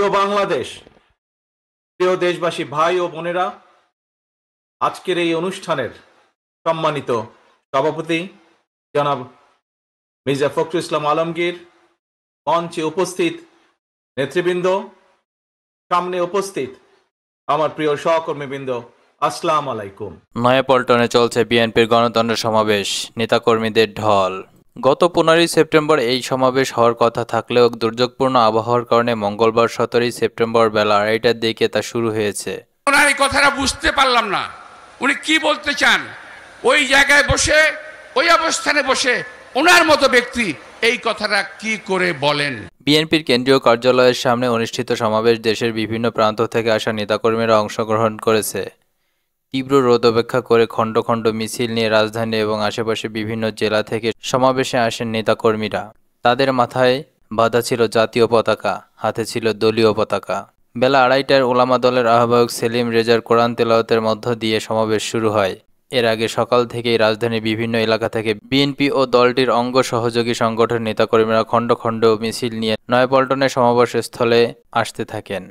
প্রিয় বাংলাদেশ, প্রিয় দেশবাসী, ভাই ও বোনেরা, আজকের এই অনুষ্ঠানের সম্মানিত সভাপতি জনাব মির্জা ফখরুল ইসলাম আলমগীর, মঞ্চে উপস্থিত নেতৃবৃন্দ, সামনে উপস্থিত আমার প্রিয় সহকর্মীবৃন্দ, আসসালামু আলাইকুম। নয়াপল্টনে চলছে বিএনপির গণতন্ত্র সমাবেশ, নেতাকর্মীদের ঢল। গত 15ই সেপ্টেম্বর এই সমাবেশ হওয়ার কথা থাকলেও দুর্যোগপূর্ণ আবহাওয়ার কারণে মঙ্গলবার 17ই সেপ্টেম্বর বেলা 2টার দিকে তা শুরু হয়েছে। ওনার এই কথাটা বুঝতে পারলাম না, উনি কি বলতে চান। ওই জায়গায় বসে, ওই অবস্থানে বসে ওনার মতো ব্যক্তি এই কথাটা কি করে বলেন? বিএনপির কেন্দ্রীয় কার্যালয়ের সামনে অনুষ্ঠিত সমাবেশ দেশের বিভিন্ন প্রান্ত থেকে আসা নেতাকর্মীরা অংশগ্রহণ করেছে। তীব্র রোদ উপেক্ষা করে খণ্ড খণ্ড মিছিল নিয়ে রাজধানী এবং আশেপাশে বিভিন্ন জেলা থেকে সমাবেশে আসেন নেতাকর্মীরা। তাদের মাথায় বাঁধা ছিল জাতীয় পতাকা, হাতে ছিল দলীয় পতাকা। বেলা 2:30টায় ওলামা দলের আহ্বায়ক সেলিম রেজার কোরআন তেলাওয়াতের মধ্য দিয়ে সমাবেশ শুরু হয়। এর আগে সকাল থেকেই রাজধানীর বিভিন্ন এলাকা থেকে বিএনপি ও দলটির অঙ্গ সহযোগী সংগঠনের নেতাকর্মীরা খণ্ড খণ্ড মিছিল নিয়ে নয়াপল্টনের সমাবেশস্থলে আসতে থাকেন।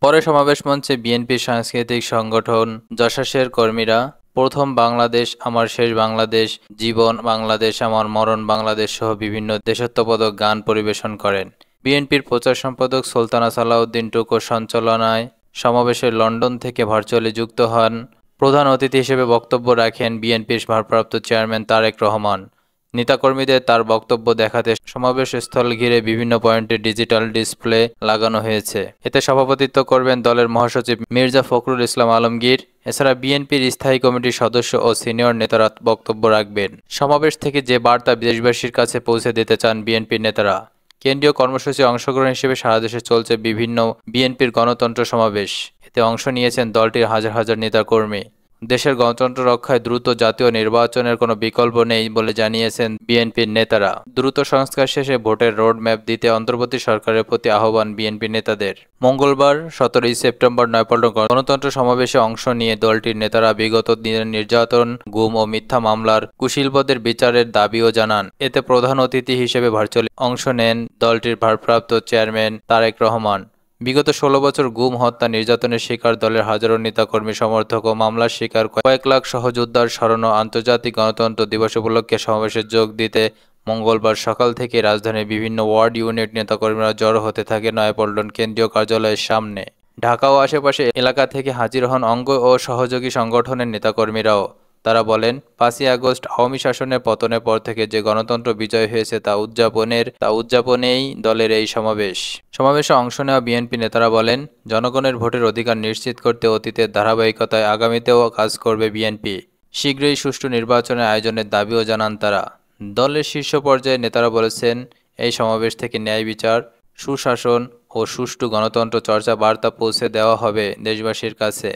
পরে সমাবেশ মঞ্চে বিএনপির সাংস্কৃতিক সংগঠন যশাসের কর্মীরা প্রথম বাংলাদেশ আমার শেষ বাংলাদেশ, জীবন বাংলাদেশ আমার মরণ বাংলাদেশ সহ বিভিন্ন দেশাত্মবোধক গান পরিবেশন করেন। বিএনপির প্রচার সম্পাদক সুলতানা সালাউদ্দিন টুকুর সঞ্চালনায় সমাবেশে লন্ডন থেকে ভার্চুয়ালি যুক্ত হন। প্রধান অতিথি হিসেবে বক্তব্য রাখেন বিএনপির ভারপ্রাপ্ত চেয়ারম্যান তারেক রহমান। নেতাকর্মীদের তার বক্তব্য দেখাতে সমাবেশ স্থল ঘিরে বিভিন্ন পয়েন্টে ডিজিটাল ডিসপ্লে লাগানো হয়েছে। এতে সভাপতিত্ব করবেন দলের মহাসচিব মির্জা ফখরুল ইসলাম আলমগীর। এছাড়া বিএনপির স্থায়ী কমিটির সদস্য ও সিনিয়র নেতারা বক্তব্য রাখবেন। সমাবেশ থেকে যে বার্তা দেশবাসীর কাছে পৌঁছে দিতে চান বিএনপির নেতারা। কেন্দ্রীয় কর্মসূচি অংশগ্রহণ হিসেবে সারা দেশে চলছে বিভিন্ন বিএনপির গণতন্ত্র সমাবেশ। এতে অংশ নিয়েছেন দলটির হাজার হাজার নেতাকর্মী। দেশের গণতন্ত্র রক্ষায় দ্রুত জাতীয় নির্বাচনের কোনো বিকল্প নেই বলে জানিয়েছেন বিএনপির নেতারা। দ্রুত সংস্কার শেষে ভোটের রোড ম্যাপ দিতে অন্তর্বর্তী সরকারের প্রতি আহ্বান বিএনপি নেতাদের। মঙ্গলবার 17ই সেপ্টেম্বর নয়াপল্টন গণতন্ত্র সমাবেশে অংশ নিয়ে দলটির নেতারা বিগত দিনের নির্যাতন, গুম ও মিথ্যা মামলার কুশীলপদের বিচারের দাবিও জানান। এতে প্রধান অতিথি হিসেবে ভার্চুয়ালি অংশ নেন দলটির ভারপ্রাপ্ত চেয়ারম্যান তারেক রহমান। বিগত 16 বছর গুম, হত্যা, নির্যাতনের শিকার দলের হাজারো নেতাকর্মী, সমর্থক ও মামলার শিকার কয়েক লাখ সহযোদ্ধার স্মরণ ও আন্তর্জাতিক গণতন্ত্র দিবস উপলক্ষে সমাবেশে যোগ দিতে মঙ্গলবার সকাল থেকে রাজধানীর বিভিন্ন ওয়ার্ড ইউনিট নেতাকর্মীরা জড়ো হতে থাকে নয়াপল্টন কেন্দ্রীয় কার্যালয়ের সামনে। ঢাকা ও আশেপাশে এলাকা থেকে হাজির হন অঙ্গ ও সহযোগী সংগঠনের নেতাকর্মীরাও। তারা বলেন, 5ই আগস্ট আওয়ামী শাসনের পতনের পর থেকে যে গণতন্ত্র বিজয় হয়েছে তা উদযাপনেই দলের এই সমাবেশ। সমাবেশে অংশ নেওয়া বিএনপি নেতারা বলেন, জনগণের ভোটের অধিকার নিশ্চিত করতে অতীতের ধারাবাহিকতায় আগামীতেও কাজ করবে বিএনপি। শীঘ্রই সুষ্ঠু নির্বাচনের আয়োজনের দাবিও জানান তারা। দলের শীর্ষ পর্যায়ের নেতারা বলেছেন, এই সমাবেশ থেকে ন্যায় বিচার, সুশাসন ও সুষ্ঠু গণতন্ত্র চর্চা বার্তা পৌঁছে দেওয়া হবে দেশবাসীর কাছে।